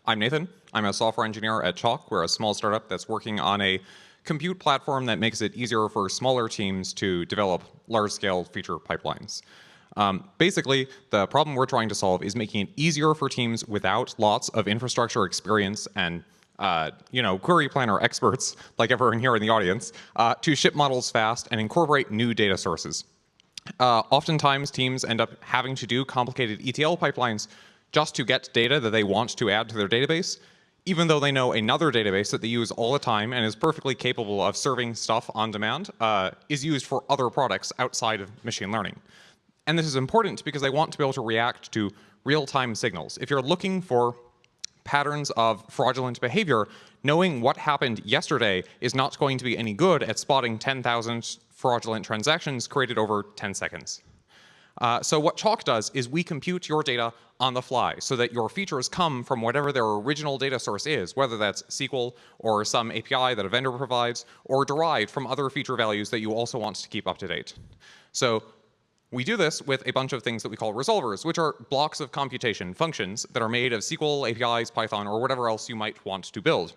I'm Nathan. I'm a software engineer at Chalk. We're a small startup that's working on a compute platform that makes it easier for smaller teams to develop large-scale feature pipelines. Basically, the problem we're trying to solve is making it easier for teams without lots of infrastructure experience and query planner experts, like everyone here in the audience, to ship models fast and incorporate new data sources. Oftentimes, teams end up having to do complicated ETL pipelines just to get data that they want to add to their database, even though they know another database that they use all the time and is perfectly capable of serving stuff on demand is used for other products outside of machine learning. And this is important because they want to be able to react to real-time signals. If you're looking for patterns of fraudulent behavior, knowing what happened yesterday is not going to be any good at spotting 10,000 fraudulent transactions created over 10 seconds. So what Chalk does is we compute your data on the fly so that your features come from whatever their original data source is, whether that's SQL or some API that a vendor provides, or derived from other feature values that you also want to keep up to date. So we do this with a bunch of things that we call resolvers, which are blocks of computation functions that are made of SQL, APIs, Python, or whatever else you might want to build,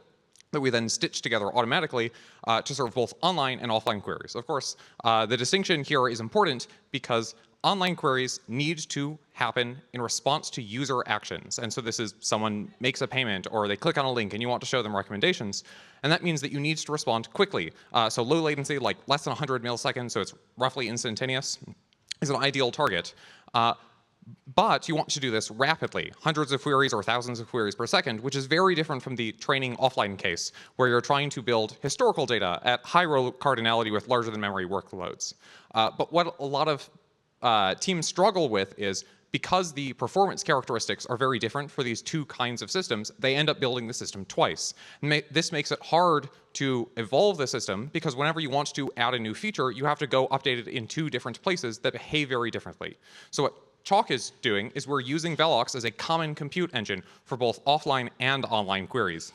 that we then stitch together automatically to serve both online and offline queries. Of course, the distinction here is important because online queries need to happen in response to user actions. And so this is someone makes a payment or they click on a link and you want to show them recommendations. And that means that you need to respond quickly. So low latency, like less than 100 milliseconds, so it's roughly instantaneous, is an ideal target. But you want to do this rapidly, hundreds of queries or thousands of queries per second, which is very different from the training offline case, where you're trying to build historical data at high row cardinality with larger than memory workloads. But what a lot of teams struggle with is because the performance characteristics are very different for these two kinds of systems, they end up building the system twice. This makes it hard to evolve the system because whenever you want to add a new feature, you have to go update it in two different places that behave very differently. So what Chalk is doing is we're using Velox as a common compute engine for both offline and online queries.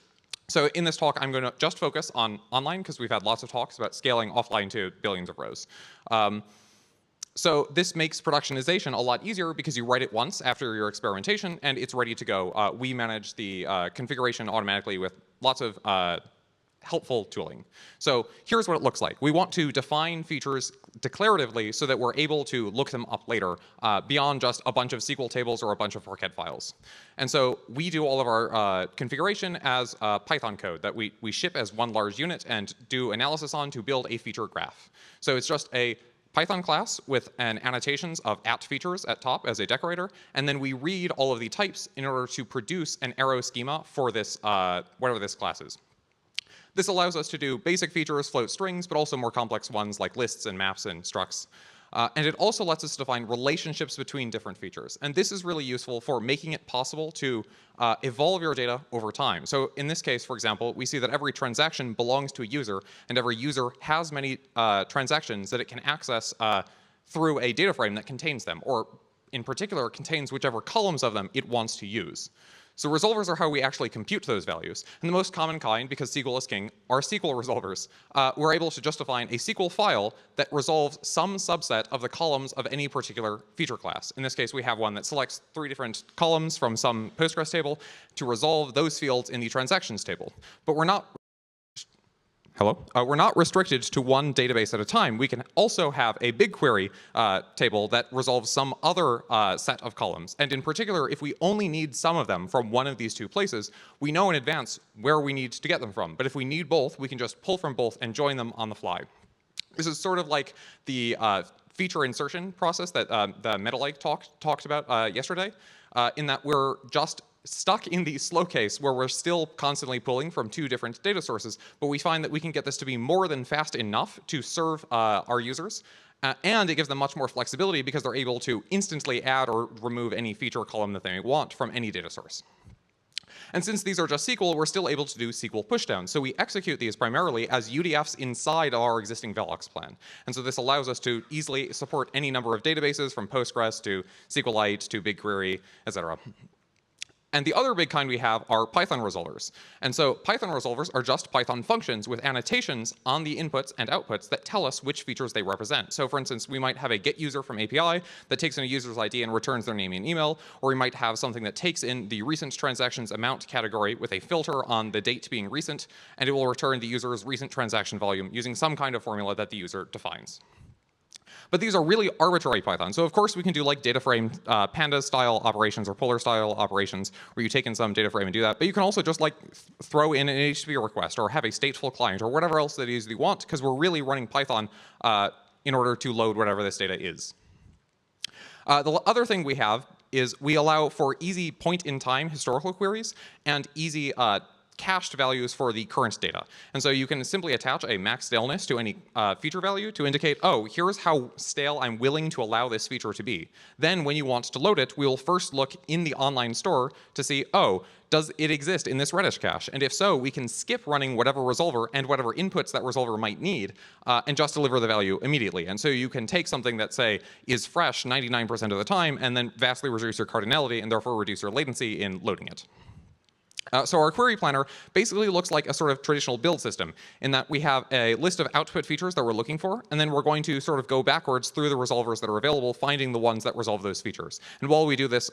So in this talk, I'm going to just focus on online because we've had lots of talks about scaling offline to billions of rows. So this makes productionization a lot easier because you write it once after your experimentation and it's ready to go. We manage the configuration automatically with lots of helpful tooling. So here's what it looks like. We want to define features declaratively so that we're able to look them up later beyond just a bunch of SQL tables or a bunch of workhead files. And so we do all of our configuration as Python code that we ship as one large unit and do analysis on to build a feature graph. So it's just a Python class with an annotations of @features at top as a decorator, and then we read all of the types in order to produce an arrow schema for this, whatever this class is. This allows us to do basic features, float strings, but also more complex ones like lists and maps and structs. And it also lets us define relationships between different features. And this is really useful for making it possible to evolve your data over time. So in this case, for example, we see that every transaction belongs to a user, and every user has many transactions that it can access through a data frame that contains them, or in particular, contains whichever columns of them it wants to use. So resolvers are how we actually compute those values. And the most common kind, because SQL is king, are SQL resolvers. We're able to just define a SQL file that resolves some subset of the columns of any particular feature class. In this case, we have one that selects 3 different columns from some Postgres table to resolve those fields in the transactions table. But we're not we're not restricted to one database at a time. We can also have a BigQuery table that resolves some other set of columns. And in particular, if we only need some of them from one of these two places, we know in advance where we need to get them from. But if we need both, we can just pull from both and join them on the fly. This is sort of like the feature insertion process that the Metalike talked about yesterday, in that we're just stuck in the slow case where we're still constantly pulling from 2 different data sources, but we find that we can get this to be more than fast enough to serve our users, and it gives them much more flexibility because they're able to instantly add or remove any feature column that they want from any data source. And since these are just SQL, we're still able to do SQL pushdown. So we execute these primarily as UDFs inside our existing Velox plan. And so this allows us to easily support any number of databases from Postgres to SQLite to BigQuery, etc. And the other big kind we have are Python resolvers. And so Python resolvers are just Python functions with annotations on the inputs and outputs that tell us which features they represent. So for instance, we might have a get user from API that takes in a user's ID and returns their name and email, or we might have something that takes in the recent transactions amount category with a filter on the date being recent, and it will return the user's recent transaction volume using some kind of formula that the user defines. But these are really arbitrary Python. So of course we can do like data frame pandas style operations or polar style operations where you take in some data frame and do that. But you can also just like throw in an HTTP request or have a stateful client or whatever else that it is that you want, because we're really running Python in order to load whatever this data is. The other thing we have is we allow for easy point-in-time historical queries and easy cached values for the current data. And so you can simply attach a max staleness to any feature value to indicate, oh, here's how stale I'm willing to allow this feature to be. Then when you want to load it, we'll first look in the online store to see, oh, does it exist in this Redis cache? And if so, we can skip running whatever resolver and whatever inputs that resolver might need and just deliver the value immediately. And so you can take something that, say, is fresh 99% of the time and then vastly reduce your cardinality and therefore reduce your latency in loading it. So our query planner basically looks like a sort of traditional build system in that we have a list of output features that we're looking for, and then we're going to sort of go backwards through the resolvers that are available, finding the ones that resolve those features. And while we do this,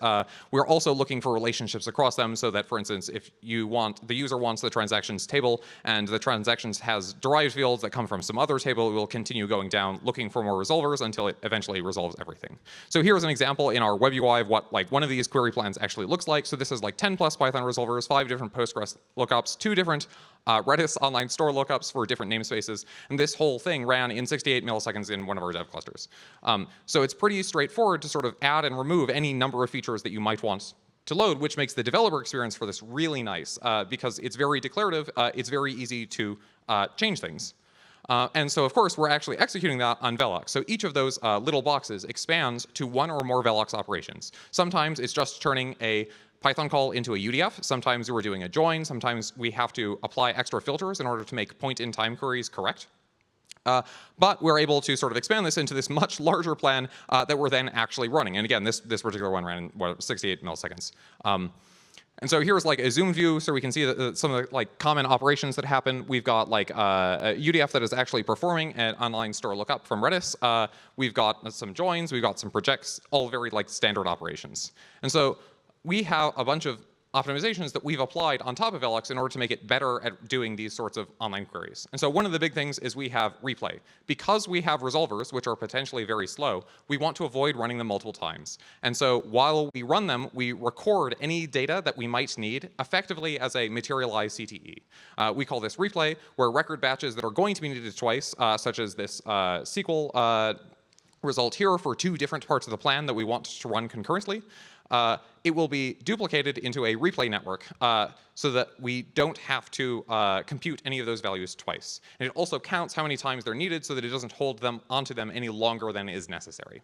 we're also looking for relationships across them so that, for instance, if the user wants the transactions table and the transactions has derived fields that come from some other table, we'll continue going down looking for more resolvers until it eventually resolves everything. So here's an example in our web UI of what like one of these query plans actually looks like. So this is like 10 plus Python resolvers, 5 different Postgres lookups, 2 different Redis online store lookups for different namespaces, and this whole thing ran in 68 milliseconds in one of our dev clusters. So it's pretty straightforward to sort of add and remove any number of features that you might want to load, which makes the developer experience for this really nice because it's very declarative, it's very easy to change things. And so, of course, we're actually executing that on Velox. So each of those little boxes expands to one or more Velox operations. Sometimes it's just turning a Python call into a UDF. Sometimes we're doing a join. Sometimes we have to apply extra filters in order to make point-in-time queries correct. But we're able to sort of expand this into this much larger plan that we're then actually running. And again, this particular one ran in 68 milliseconds. And so here's like a zoom view so we can see some of the like common operations that happen. We've got like a UDF that is actually performing an online store lookup from Redis. We've got some joins, we've got some projects, all very like standard operations. And so we have a bunch of optimizations that we've applied on top of Velox in order to make it better at doing these sorts of online queries. And so one of the big things is we have replay. Because we have resolvers, which are potentially very slow, we want to avoid running them multiple times. And so while we run them, we record any data that we might need effectively as a materialized CTE. We call this replay, where record batches that are going to be needed twice, such as this SQL result here for 2 different parts of the plan that we want to run concurrently. It will be duplicated into a replay network so that we don't have to compute any of those values twice. And it also counts how many times they're needed so that it doesn't hold them onto them any longer than is necessary.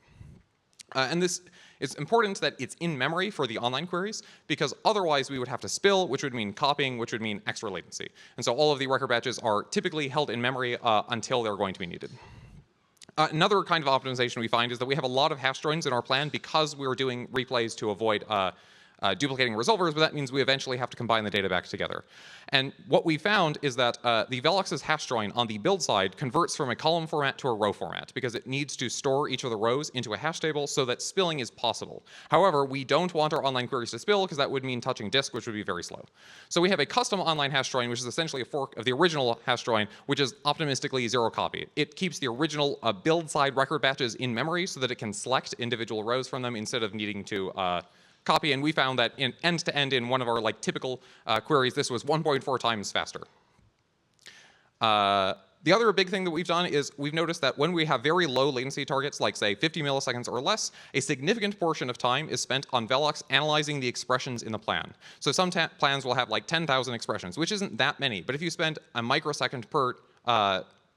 And this is important that it's in memory for the online queries, because otherwise we would have to spill, which would mean copying, which would mean extra latency. And so all of the record batches are typically held in memory until they're going to be needed. Another kind of optimization we find is that we have a lot of hash joins in our plan because we're doing replays to avoid duplicating resolvers, but that means we eventually have to combine the data back together. And what we found is that the Velox's hash join on the build side converts from a column format to a row format because it needs to store each of the rows into a hash table so that spilling is possible. However, we don't want our online queries to spill because that would mean touching disk, which would be very slow. So we have a custom online hash join, which is essentially a fork of the original hash join, which is optimistically 0 copy. It keeps the original build side record batches in memory so that it can select individual rows from them instead of needing to copy, and we found that in end-to-end in one of our like typical queries, this was 1.4 times faster. The other big thing that we've done is we've noticed that when we have very low latency targets, like say 50 milliseconds or less, a significant portion of time is spent on Velox analyzing the expressions in the plan. So some plans will have like 10,000 expressions, which isn't that many, but if you spend a microsecond per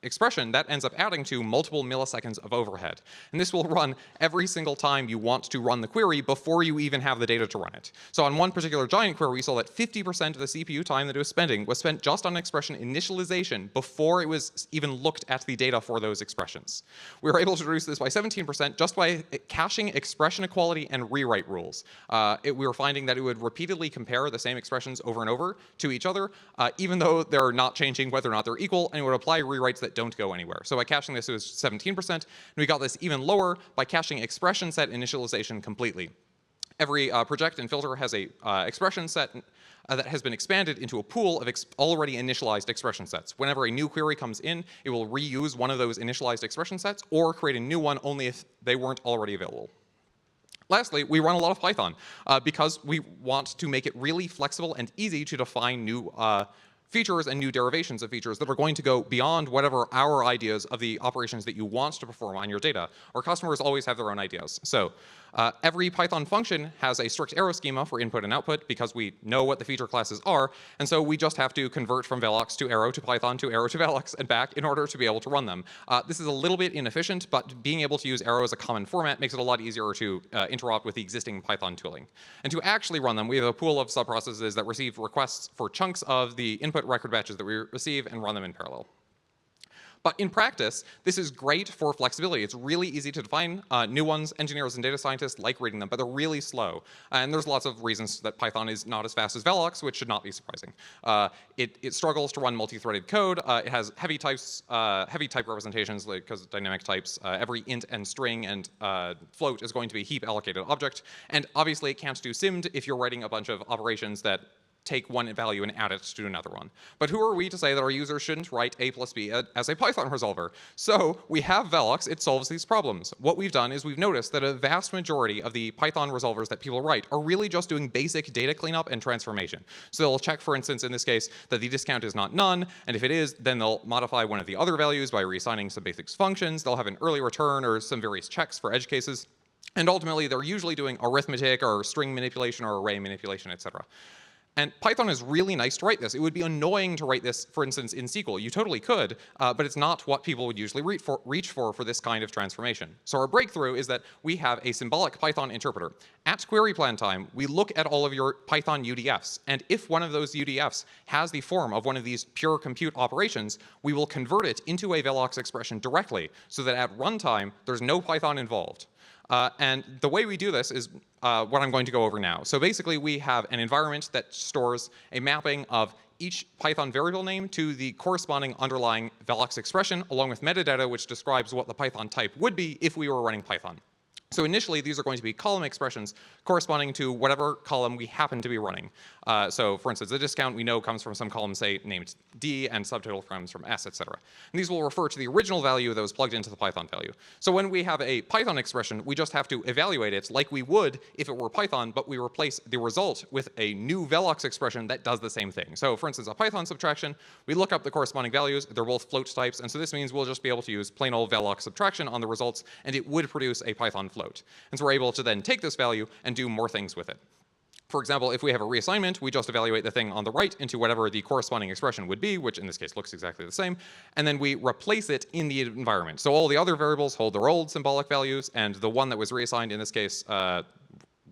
expression, that ends up adding to multiple milliseconds of overhead. And this will run every single time you want to run the query before you even have the data to run it. So on one particular giant query, we saw that 50% of the CPU time that it was spending was spent just on expression initialization before it was even looked at the data for those expressions. We were able to reduce this by 17% just by caching expression equality and rewrite rules. We were finding that it would repeatedly compare the same expressions over and over to each other, even though they're not changing whether or not they're equal, and it would apply rewrites that don't go anywhere. So by caching this, it was 17%, and we got this even lower by caching expression set initialization completely. Every project and filter has a expression set that has been expanded into a pool of already initialized expression sets. Whenever a new query comes in, it will reuse one of those initialized expression sets or create a new one only if they weren't already available. Lastly, we run a lot of Python because we want to make it really flexible and easy to define new features and new derivations of features that are going to go beyond whatever our ideas of the operations that you want to perform on your data. Our customers always have their own ideas. So every Python function has a strict arrow schema for input and output because we know what the feature classes are, and so we just have to convert from Velox to arrow to Python to arrow to Velox and back in order to be able to run them. This is a little bit inefficient, but being able to use arrow as a common format makes it a lot easier to interop with the existing Python tooling. And to actually run them, we have a pool of subprocesses that receive requests for chunks of the input record batches that we receive and run them in parallel. But in practice, this is great for flexibility. It's really easy to define new ones. Engineers and data scientists like reading them, but they're really slow. And there's lots of reasons that Python is not as fast as Velox, which should not be surprising. It struggles to run multi-threaded code. It has heavy type representations because of dynamic types. Every int and string and float is going to be a heap allocated object. And obviously, it can't do simd if you're writing a bunch of operations that take one value and add it to another one. But who are we to say that our users shouldn't write a plus b as a Python resolver? So we have Velox. It solves these problems. What we've done is we've noticed that a vast majority of the Python resolvers that people write are really just doing basic data cleanup and transformation. So they'll check, for instance, in this case, that the discount is not none, and if it is, then they'll modify one of the other values by reassigning some basic functions. They'll have an early return or some various checks for edge cases. And ultimately, they're usually doing arithmetic or string manipulation or array manipulation, etc. And Python is really nice to write this. It would be annoying to write this, for instance, in SQL. You totally could, but it's not what people would usually reach for this kind of transformation. So our breakthrough is that we have a symbolic Python interpreter. At query plan time, we look at all of your Python UDFs, and if one of those UDFs has the form of one of these pure compute operations, we will convert it into a Velox expression directly, so that at runtime, there's no Python involved. And the way we do this is what I'm going to go over now. So basically, we have an environment that stores a mapping of each Python variable name to the corresponding underlying Velox expression, along with metadata, which describes what the Python type would be if we were running Python. So initially, these are going to be column expressions corresponding to whatever column we happen to be running. So for instance, the discount we know comes from some column, say, named D, and subtotal comes from S, etc. And these will refer to the original value that was plugged into the Python value. So when we have a Python expression, we just have to evaluate it like we would if it were Python, but we replace the result with a new Velox expression that does the same thing. So for instance, a Python subtraction, we look up the corresponding values. They're both float types, and so this means we'll just be able to use plain old Velox subtraction on the results, and it would produce a Python float. And so we're able to then take this value and do more things with it. For example, if we have a reassignment, we just evaluate the thing on the right into whatever the corresponding expression would be, which in this case looks exactly the same, and then we replace it in the environment. So all the other variables hold their old symbolic values, and the one that was reassigned, in this case,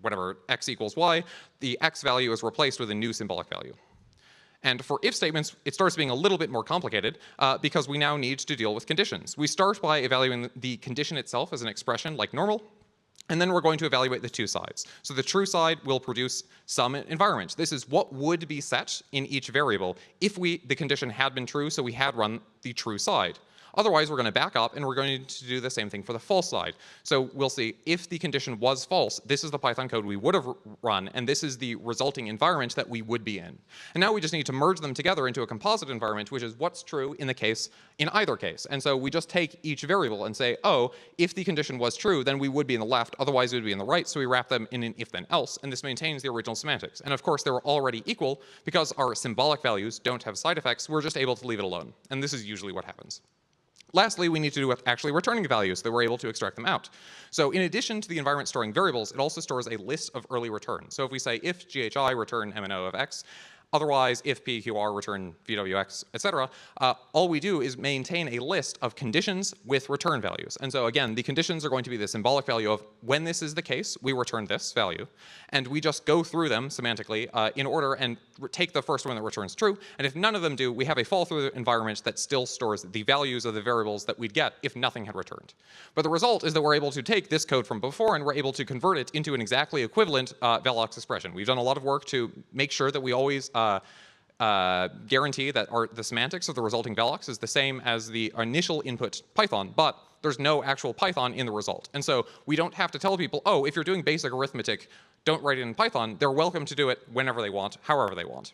whatever x equals y, the x value is replaced with a new symbolic value. And for if statements, it starts being a little bit more complicated because we now need to deal with conditions. We start by evaluating the condition itself as an expression like normal, and then we're going to evaluate the two sides. So the true side will produce some environment. This is what would be set in each variable if the condition had been true, so we had run the true side. Otherwise, we're going to back up, and we're going to do the same thing for the false side. So we'll see if the condition was false, this is the Python code we would have run, and this is the resulting environment that we would be in. And now we just need to merge them together into a composite environment, which is what's true in either case. And so we just take each variable and say, oh, if the condition was true, then we would be in the left, otherwise it would be in the right, so we wrap them in an if-then-else, and this maintains the original semantics. And of course, they were already equal because our symbolic values don't have side effects. We're just able to leave it alone, and this is usually what happens. Lastly, we need to do with actually returning values that we're able to extract them out. So in addition to the environment storing variables, it also stores a list of early returns. So if we say if ghi return MNO of x, Otherwise, if PQR return VWX, etc., all we do is maintain a list of conditions with return values. And so again, the conditions are going to be the symbolic value of when this is the case, we return this value. And we just go through them semantically in order and take the first one that returns true. And if none of them do, we have a fall-through environment that still stores the values of the variables that we'd get if nothing had returned. But the result is that we're able to take this code from before and we're able to convert it into an exactly equivalent Velox expression. We've done a lot of work to make sure that we always guarantee that the semantics of the resulting Velox is the same as the initial input Python, but there's no actual Python in the result. And so we don't have to tell people, oh, if you're doing basic arithmetic, don't write it in Python. They're welcome to do it whenever they want, however they want.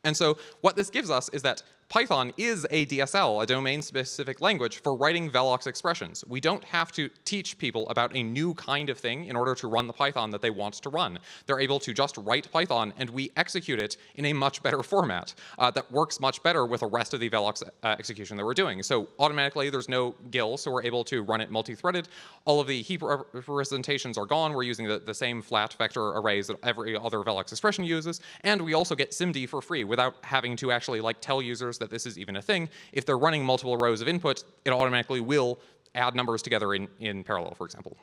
And so what this gives us is that Python is a DSL, a domain-specific language, for writing Velox expressions. We don't have to teach people about a new kind of thing in order to run the Python that they want to run. They're able to just write Python, and we execute it in a much better format that works much better with the rest of the Velox execution that we're doing. So automatically, there's no GIL, so we're able to run it multi-threaded. All of the heap representations are gone. We're using the same flat vector arrays that every other Velox expression uses, and we also get SIMD for free without having to actually tell users that this is even a thing. If they're running multiple rows of input, it automatically will add numbers together in parallel, for example.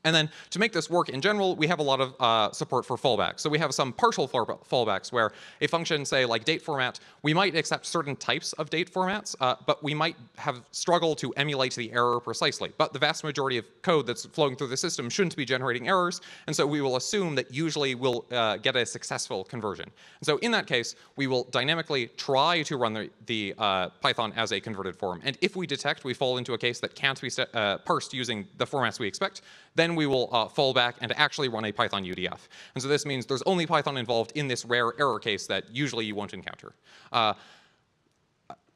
And then to make this work in general, we have a lot of support for fallbacks. So we have some partial fallbacks where a function, say like date format, we might accept certain types of date formats, but we might have struggled to emulate the error precisely. But the vast majority of code that's flowing through the system shouldn't be generating errors, and so we will assume that usually we'll get a successful conversion. And so in that case, we will dynamically try to run the Python as a converted form. And if we detect we fall into a case that can't be parsed using the formats we expect, then we will fall back and actually run a Python UDF. And so this means there's only Python involved in this rare error case that usually you won't encounter.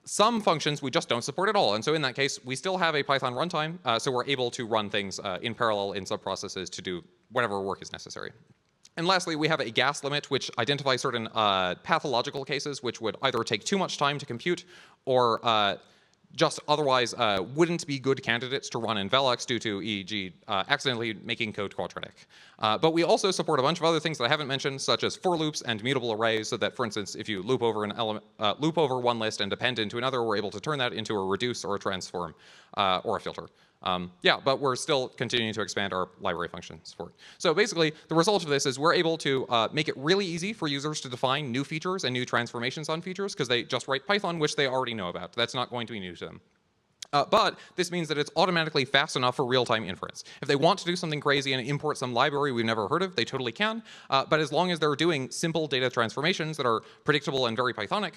Some functions we just don't support at all. And so in that case, we still have a Python runtime, so we're able to run things in parallel in subprocesses to do whatever work is necessary. And lastly, we have a gas limit, which identifies certain pathological cases which would either take too much time to compute or just otherwise wouldn't be good candidates to run in Velox due to, e.g., accidentally making code quadratic. But we also support a bunch of other things that I haven't mentioned, such as for loops and mutable arrays, so that, for instance, if you loop over an element, loop over one list and append into another, we're able to turn that into a reduce or a transform or a filter. Yeah, but we're still continuing to expand our library functions for it. So basically, the result of this is we're able to make it really easy for users to define new features and new transformations on features because they just write Python, which they already know about. That's not going to be new to them. But this means that it's automatically fast enough for real-time inference. If they want to do something crazy and import some library we've never heard of, they totally can. But as long as they're doing simple data transformations that are predictable and very Pythonic,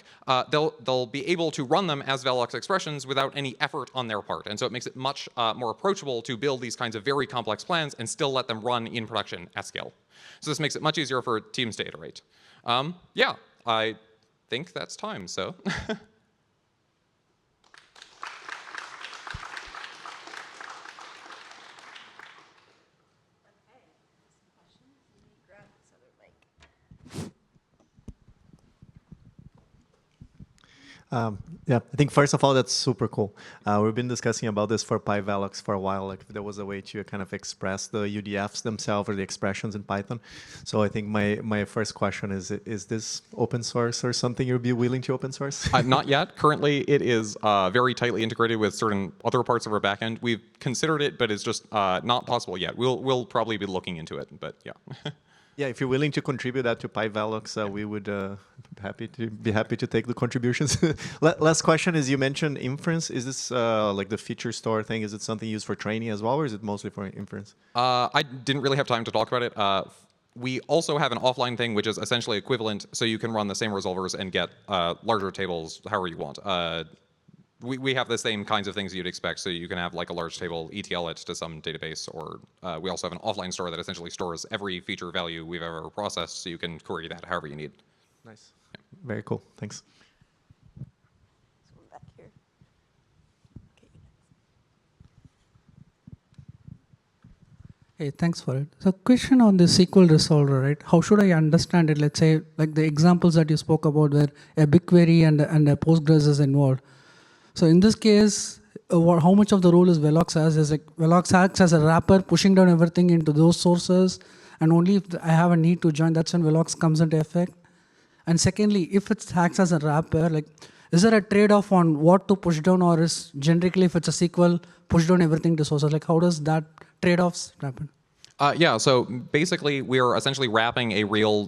they'll be able to run them as Velox expressions without any effort on their part. And so it makes it much more approachable to build these kinds of very complex plans and still let them run in production at scale. So this makes it much easier for teams to iterate. Yeah, I think that's time, so. Yeah, I think first of all, that's super cool. We've been discussing about this for PyVelox for a while, like if there was a way to kind of express the UDFs themselves or the expressions in Python. So I think my first question is this open source or something you'd be willing to open source? Not yet. Currently, it is very tightly integrated with certain other parts of our backend. We've considered it, but it's just not possible yet. We'll probably be looking into it, but yeah. Yeah, if you're willing to contribute that to PyVelox, we would be happy to take the contributions. Last question is, you mentioned inference. Is this like the feature store thing? Is it something used for training as well, or is it mostly for inference? I didn't really have time to talk about it. We also have an offline thing, which is essentially equivalent, so you can run the same resolvers and get larger tables however you want. We have the same kinds of things you'd expect, so you can have like a large table, ETL it to some database, or we also have an offline store that essentially stores every feature value we've ever processed, so you can query that however you need. Nice. Yeah. Very cool. Thanks. Back here. Hey, thanks for it. So question on the SQL resolver, right? How should I understand it? Let's say like the examples that you spoke about where a BigQuery and a Postgres is involved. So in this case, how much of the role is Velox as? Is like Velox acts as a wrapper, pushing down everything into those sources, and only if I have a need to join, that's when Velox comes into effect. And secondly, if it acts as a wrapper, like, is there a trade-off on what to push down, or is generically if it's a SQL, push down everything to sources? Like, how does that trade-offs happen? Yeah, so basically we're essentially wrapping a real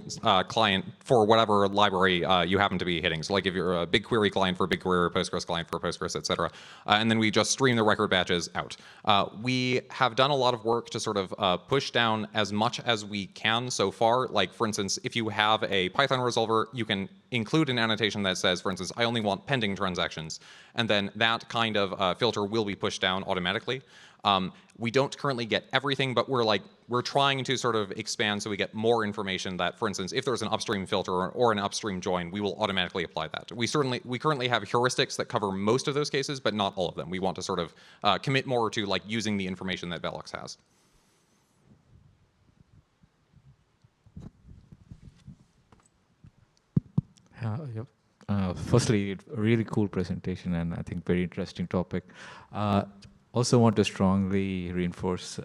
client for whatever library you happen to be hitting. So like if you're a BigQuery client for BigQuery, or Postgres client for Postgres, et cetera. And then we just stream the record batches out. We have done a lot of work to sort of push down as much as we can so far. Like for instance, if you have a Python resolver, you can include an annotation that says, for instance, I only want pending transactions. And then that kind of filter will be pushed down automatically. We don't currently get everything, but we're trying to sort of expand so we get more information that, for instance, if there's an upstream filter or an upstream join, we will automatically apply that. We currently have heuristics that cover most of those cases, but not all of them. We want to sort of commit more to like using the information that Velox has. Yep. Firstly, a really cool presentation and I think very interesting topic. Also want to strongly reinforce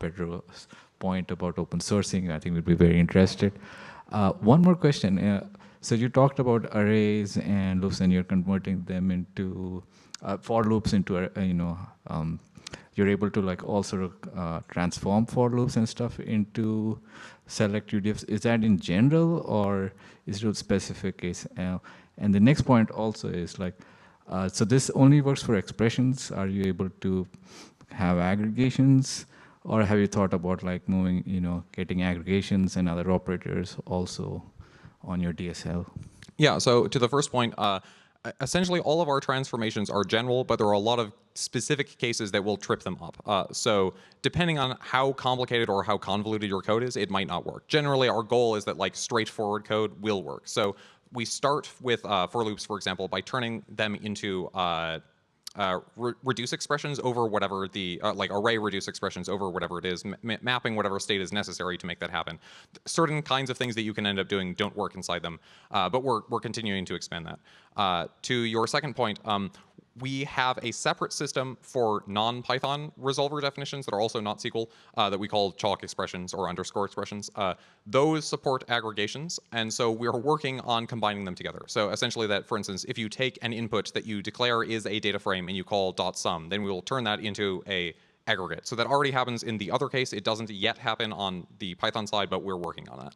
Pedro's point about open sourcing. I think we'd be very interested. One more question. So you talked about arrays and loops, and you're converting them into for loops into you're able to like also transform for loops and stuff into select UDFs. Is that in general or is it a specific case? And the next point also is like, so this only works for expressions. Are you able to have aggregations, or have you thought about like moving, getting aggregations and other operators also on your DSL? Yeah. So to the first point, essentially all of our transformations are general, but there are a lot of specific cases that will trip them up. So depending on how complicated or how convoluted your code is, it might not work. Generally, our goal is that like straightforward code will work. So we start with for loops, for example, by turning them into reduce expressions over whatever the like array reduce expressions over whatever it is, mapping whatever state is necessary to make that happen. Certain kinds of things that you can end up doing don't work inside them, but we're continuing to expand that. To your second point, we have a separate system for non-Python resolver definitions that are also not SQL that we call chalk expressions or underscore expressions. Those support aggregations, and so we're working on combining them together. So essentially that, for instance, if you take an input that you declare is a data frame and you call .sum, then we will turn that into a aggregate. So that already happens in the other case. It doesn't yet happen on the Python side, but we're working on that.